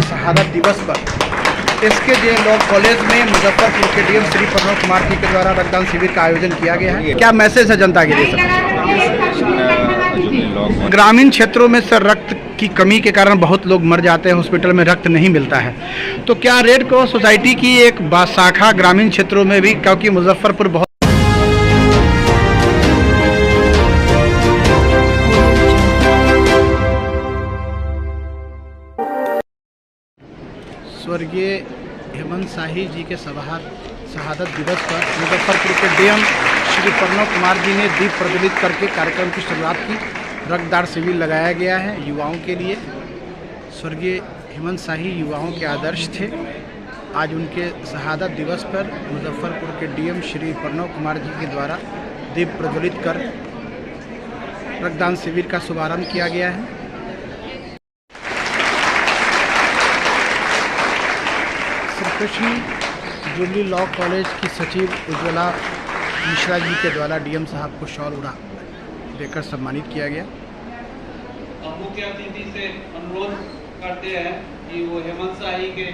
शहादत दिवस पर एसके लॉ कॉलेज में मुजफ्फरपुर के डीएम श्री प्रणव कुमार जी के द्वारा रक्तदान शिविर का आयोजन किया गया है। क्या मैसेज है जनता के लिए सर? ग्रामीण क्षेत्रों में सर रक्त की कमी के कारण बहुत लोग मर जाते हैं, हॉस्पिटल में रक्त नहीं मिलता है, तो क्या रेड क्रॉस सोसाइटी की एक शाखा ग्रामीण क्षेत्रों में भी, क्योंकि मुजफ्फरपुर बहुत स्वर्गीय हेमंत शाही जी के शहादत दिवस पर मुजफ्फरपुर के डीएम श्री प्रणव कुमार जी ने दीप प्रज्वलित करके कार्यक्रम की शुरुआत की। रक्तदान शिविर लगाया गया है युवाओं के लिए। स्वर्गीय हेमंत शाही युवाओं के आदर्श थे। आज उनके शहादत दिवस पर मुजफ्फरपुर के डीएम श्री प्रणव कुमार जी के द्वारा दीप प्रज्वलित कर रक्तदान शिविर का शुभारंभ किया गया है। Shri Krishna jubilee law college की सचिव उज्ज्वला मिश्रा जी के द्वारा डीएम साहब को शॉल उड़ा देकर सम्मानित किया गया। मुख्य अतिथि से अनुरोध करते हैं कि वो हेमंत शाही के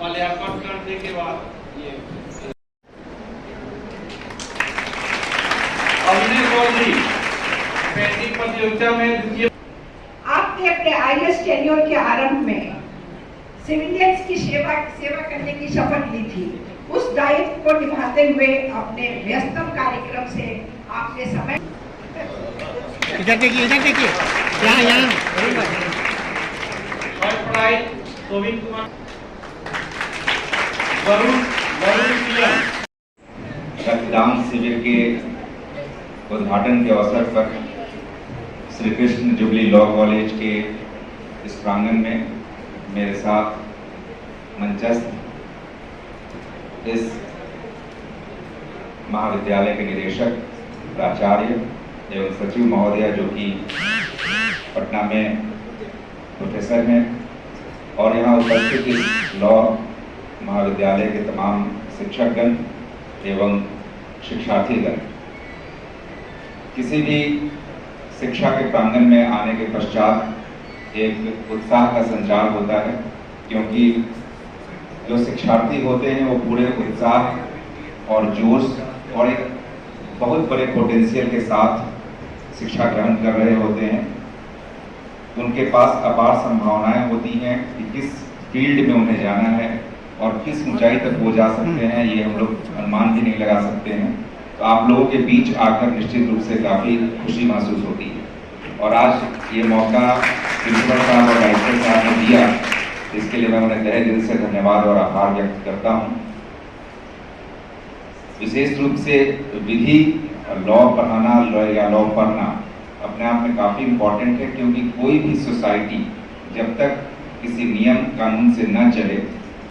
माल्यार्पण करने के बाद ये अभिनय चौधरी पेंटिंग प्रतियोगिता में आपने अपने आईएएस टेन्योर के आरंभ में सिविलियंस की सेवा करने की शपथ ली थी। उस दायित्व को निभाते हुए अपने व्यस्तम कार्यक्रम से आपने समय इधर देखिए यहाँ पढ़ाई गोविंद कुमार वरुण रक्तदान शिविर के उद्घाटन के अवसर पर Shri Krishna jubilee law college के इस प्रांगण में मेरे साथ मंचस्थ इस महाविद्यालय के निदेशक, प्राचार्य एवं सचिव महोदय जो कि पटना में प्रोफेसर हैं, और यहाँ उपस्थित इस लॉ महाविद्यालय के तमाम शिक्षकगण एवं शिक्षार्थीगण। किसी भी शिक्षा के प्रांगण में आने के पश्चात एक उत्साह का संचार होता है, क्योंकि जो शिक्षार्थी होते हैं वो पूरे उत्साह और जोश और एक बहुत बड़े पोटेंशियल के साथ शिक्षा ग्रहण कर रहे होते हैं। उनके पास अपार संभावनाएं होती हैं कि किस फील्ड में उन्हें जाना है और किस ऊंचाई तक वो जा सकते हैं, ये हम लोग अनुमान भी नहीं लगा सकते हैं। तो आप लोगों के बीच आकर निश्चित रूप से काफ़ी खुशी महसूस होती है। और आज ये मौका प्रिंसिपल साहब और डायरेक्टर साहब ने दिया, इसके लिए मैं उन्हें तहे दिल से धन्यवाद और आभार व्यक्त करता हूँ। विशेष रूप से विधि लॉ पढ़ाना या लॉ पढ़ना अपने आप में काफ़ी इम्पोर्टेंट है, क्योंकि कोई भी सोसाइटी जब तक किसी नियम कानून से न चले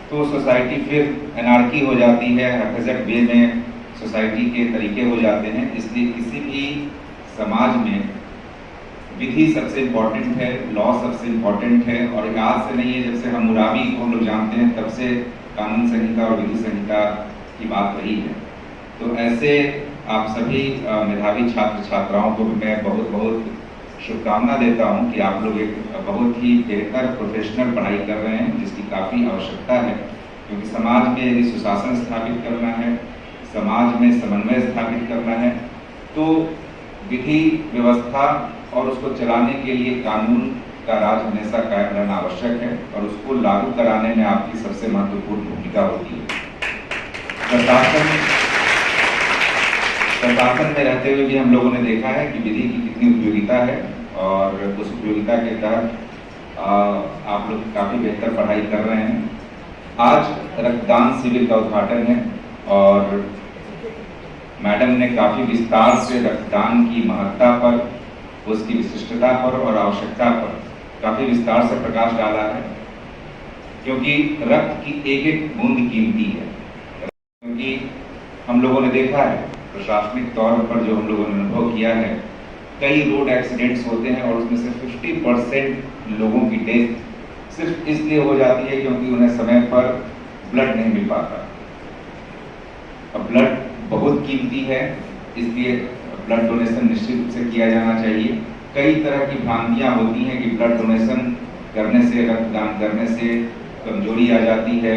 तो सोसाइटी फिर एनार्की हो जाती है, हैफेजट वे में सोसाइटी के तरीके हो जाते हैं। इसलिए किसी भी समाज में विधि सबसे इम्पोर्टेंट है, लॉ सबसे इम्पोर्टेंट है। और आज से नहीं है, जब से हम्मुराबी को हम लोग जानते हैं तब से कानून संहिता और विधि संहिता की बात रही है। तो ऐसे आप सभी मेधावी छात्र छात्राओं को मैं बहुत बहुत शुभकामना देता हूं कि आप लोग एक बहुत ही बेहतर प्रोफेशनल पढ़ाई कर रहे हैं, जिसकी काफ़ी आवश्यकता है। क्योंकि समाज में यदि सुशासन स्थापित करना है, समाज में समन्वय स्थापित करना है, तो विधि व्यवस्था और उसको चलाने के लिए कानून का राज हमेशा कायम रहना आवश्यक है, और उसको लागू कराने में आपकी सबसे महत्वपूर्ण भूमिका होती है। प्रशासन में रहते हुए भी हम लोगों ने देखा है कि विधि की कितनी उपयोगिता है, और उस उपयोगिता के तहत आप लोग काफ़ी बेहतर पढ़ाई कर रहे हैं। आज रक्तदान शिविर का उद्घाटन है और मैडम ने काफ़ी विस्तार से रक्तदान की महत्ता पर, उसकी विशिष्टता पर और आवश्यकता पर काफ़ी विस्तार से प्रकाश डाला है। क्योंकि रक्त की एक एक बूंद कीमती है। क्योंकि हम लोगों ने देखा है प्रशासनिक तौर पर, जो हम लोगों ने अनुभव किया है, कई रोड एक्सीडेंट्स होते हैं और उसमें से 50% लोगों की डेथ सिर्फ इसलिए हो जाती है क्योंकि उन्हें समय पर ब्लड नहीं मिल पाता। अब ब्लड बहुत कीमती है, इसलिए ब्लड डोनेशन निश्चित रूप से किया जाना चाहिए। कई तरह की भ्रांतियां होती हैं कि ब्लड डोनेशन करने से, रक्तदान करने से कमजोरी आ जाती है।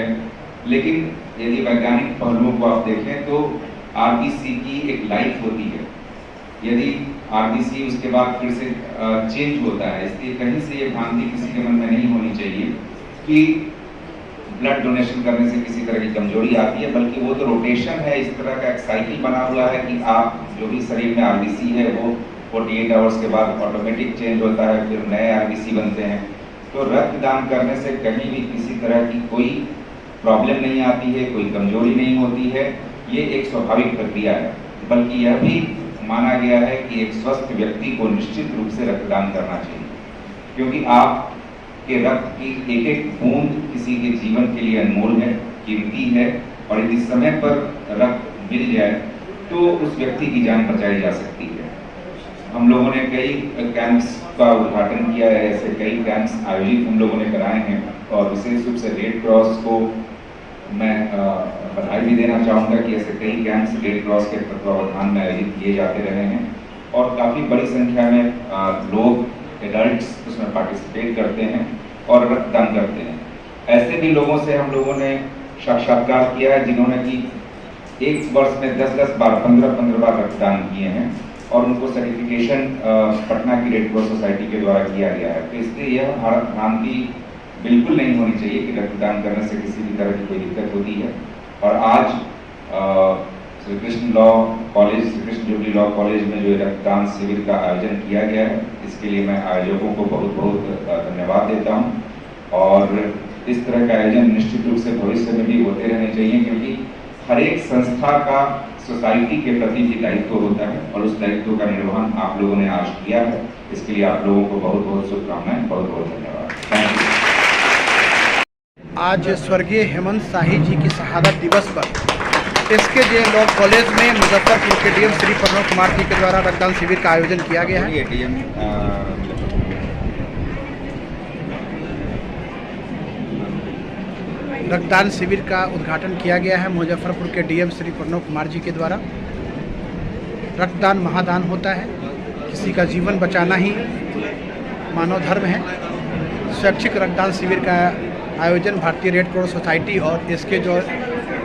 लेकिन यदि वैज्ञानिक पहलुओं को आप देखें तो आरबीसी की एक लाइफ होती है। यदि आरबीसी उसके बाद फिर से चेंज होता है, इसलिए कहीं से ये भ्रांति किसी के मन में नहीं होनी चाहिए कि ब्लड डोनेशन करने से किसी तरह की कमजोरी आती है, बल्कि वो तो रोटेशन है, इस तरह का एक साइकिल बना हुआ है कि आप जो भी शरीर में आरबीसी है वो 48 आवर्स के बाद ऑटोमेटिक चेंज होता है, फिर नए आरबीसी बनते हैं। तो रक्तदान करने से कहीं भी किसी तरह की कोई प्रॉब्लम नहीं आती है, कोई कमजोरी नहीं होती है, ये एक स्वाभाविक प्रक्रिया है। बल्कि यह भी माना गया है कि एक स्वस्थ व्यक्ति को निश्चित रूप से रक्तदान करना चाहिए, क्योंकि आप के रक्त की एक एक बूंद किसी के जीवन के लिए अनमोल है, कीमती है, और यदि समय पर रक्त मिल जाए तो उस व्यक्ति की जान बचाई जा सकती है। हम लोगों ने कई कैंप्स का उद्घाटन किया है, ऐसे कई कैंप्स आयोजित हम लोगों ने कराए हैं, और विशेष रूप से रेड क्रॉस को मैं बधाई भी देना चाहूँगा कि ऐसे कई कैंप्स रेड क्रॉस के तत्वावधान में आयोजित किए जाते रहे हैं, और काफ़ी बड़ी संख्या में लोग एडल्ट्स उसमें पार्टिसिपेट करते हैं और रक्तदान करते हैं। ऐसे भी लोगों से हम लोगों ने साक्षात्कार किया है जिन्होंने कि एक वर्ष में 10-10 बार, 15-15 बार रक्तदान किए हैं, और उनको सर्टिफिकेशन पटना की रेड क्रॉस सोसाइटी के द्वारा किया गया है। तो इसलिए यह भ्रांति बिल्कुल नहीं होनी चाहिए कि रक्तदान करने से किसी भी तरह की कोई दिक्कत होती है। और आज Shri Krishna law college, Shri Krishna jubilee law college में जो रक्तदान शिविर का आयोजन किया गया है, इसके लिए मैं आयोजकों को बहुत बहुत धन्यवाद देता हूं। और इस तरह का आयोजन निश्चित रूप से भविष्य में भी होते रहने चाहिए, क्योंकि हर एक संस्था का सोसाइटी के प्रति भी दायित्व होता है, और उस दायित्व का निर्वहन आप लोगों ने आज किया है। इसके लिए आप लोगों को बहुत बहुत शुभकामनाएं, बहुत बहुत धन्यवाद। Thank you. आज स्वर्गीय हेमंत शाही जी की शहादत दिवस पर एसके लॉ कॉलेज में मुजफ्फरपुर के डीएम श्री प्रणव कुमार जी के द्वारा रक्तदान शिविर का आयोजन किया गया है। रक्तदान शिविर का उद्घाटन किया गया है मुजफ्फरपुर के डीएम श्री प्रणव कुमार जी के द्वारा। रक्तदान महादान होता है, किसी का जीवन बचाना ही मानव धर्म है। स्वैच्छिक रक्तदान शिविर का आयोजन भारतीय रेड क्रॉस सोसाइटी और एसके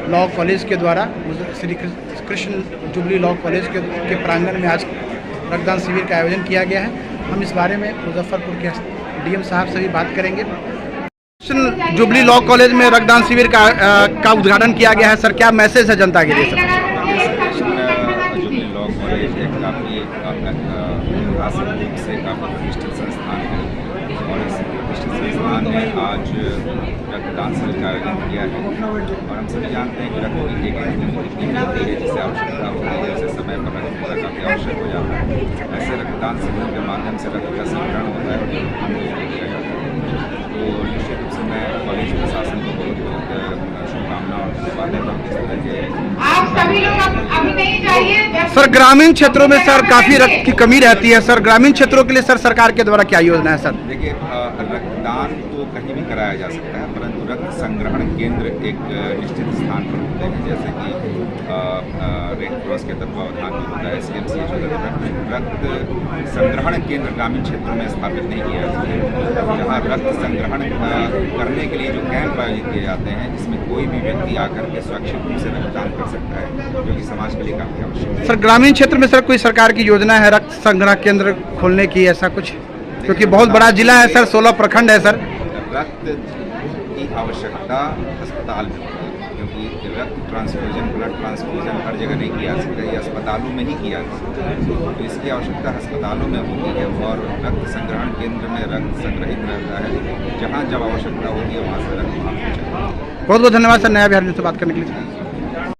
लॉ कॉलेज के द्वारा Shri Krishna jubilee law college के प्रांगण में आज रक्तदान शिविर का आयोजन किया गया है। हम इस बारे में मुजफ्फरपुर के डीएम साहब से भी बात करेंगे। कृष्ण जुबली लॉ कॉलेज में रक्तदान शिविर का उद्घाटन किया गया है। सर, क्या मैसेज है जनता के लिए? कृष्ण जुबली लॉ कॉलेज एक काफ़ी ऐतिहासिक रूप से काफ़ी प्रतिष्ठित संस्थान है, और इस प्रतिष्ठित संस्थान ने आज रक्तदान शिविर का आयोजन किया है। और हम सभी जानते हैं कि रक्त की एक कितनी होती है, जिसे आवश्यकता होती है, उसे समय पर रक्त देना काफ़ी आवश्यक हो जाता है। ऐसे रक्तदान शिविर के माध्यम से रक्त का संग्रहण होता है और किया जाता है। तो निश्चित रूप से मैं कॉलेज प्रशासन को बहुत बहुत शुभकामनाएं और धन्यवाद देता हूँ। इस तरह के आप सभी लोग अभी नहीं जाइए। सर, ग्रामीण क्षेत्रों में सर काफ़ी रक्त की कमी रहती है। सर, ग्रामीण क्षेत्रों के लिए सर सरकार के द्वारा क्या योजना है? सर देखिए, रक्तदान तो कहीं भी कराया जा सकता है, परंतु रक्त संग्रहण केंद्र एक निश्चित स्थान पर होते हैं, जैसे कि रेड क्रॉस के तत्वावधान में होता है, SKMCH होता है। रक्त संग्रहण केंद्र ग्रामीण क्षेत्रों में स्थापित नहीं किया जाता है, जहाँ रक्त संग्रहण करने के लिए जो कैंप आयोजित किए जाते हैं, इसमें कोई भी व्यक्ति आकर के स्वैच्छिक रूप से रक्तदान कर सकता है, जो कि समाज के लिए काफ़ी आवश्यक है। सर, ग्रामीण क्षेत्र में सर कोई सरकार की योजना है रक्त संग्रह केंद्र खोलने की, ऐसा कुछ? क्योंकि बहुत बड़ा जिला है सर, 16 प्रखंड है सर। रक्त की आवश्यकता अस्पताल में होती है, क्योंकि रक्त ट्रांसफ्यूजन, ब्लड ट्रांसफ्यूजन हर जगह नहीं किया जा सकता, ये अस्पतालों में ही किया जा सकता है। तो इसकी आवश्यकता अस्पतालों में होती है, और रक्त संग्रहण केंद्र में रक्त संग्रहित रहता है। जहाँ जब आवश्यकता होती है वहाँ से रक्त वहाँ पहुँचाया। बहुत बहुत धन्यवाद सर, नया बिहार न्यूज़ से बात करने के लिए।